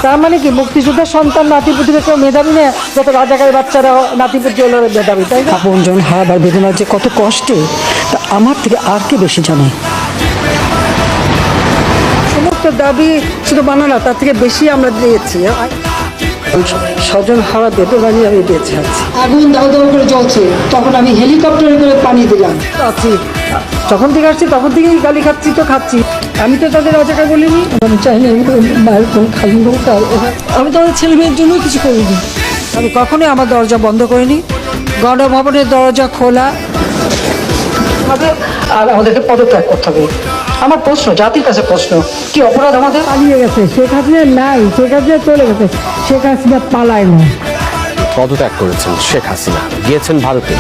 তার মানে কি মুক্তিযোদ্ধার সন্তান নাতিপুতিরা কেউ মেধাবী নেই, যত রাজাকারী বাচ্চারা নাতিপুতি হলো মেধাবী, তাই না? আপনজন হারাবার বেদনা যে কত কষ্টে তা আমার থেকে আর কে বেশি জানে। সমস্ত দাবি শুধু বানা না, তার থেকে বেশি আমরা দিয়েছি। স্বজন হারা বেদনা নিয়ে আমি বেঁচে আছি। আগুন দাও দাও করে জ্বলছে, তখন আমি হেলিকপ্টারে করে পানি দিলাম। আছি যখন থেকে আসছি তখন থেকেই গালি খাচ্ছি, তো খাচ্ছি। আমি তো তাদের রাজাকার বলিনি। আমি চাইনি মায়ের কোন খালি হোক, আমি তো আমার ছেলে মেয়ের জন্য কিছু করিনি। আমি কখনোই আমার দরজা বন্ধ করিনি, গণভবনের দরজা খোলা। আর আমাদেরকে পদত্যাগ করতে হবে। আমার প্রশ্ন, জাতির কাছে প্রশ্ন, কি অপরাধ আমাদের? পালিয়ে গেছে শেখ হাসিনা, নাই শেখ হাসিনা চলে গেছে, শেখ হাসিনা পালায় না। পদত্যাগ করেছেন শেখ হাসিনা, গিয়েছেন ভারতে।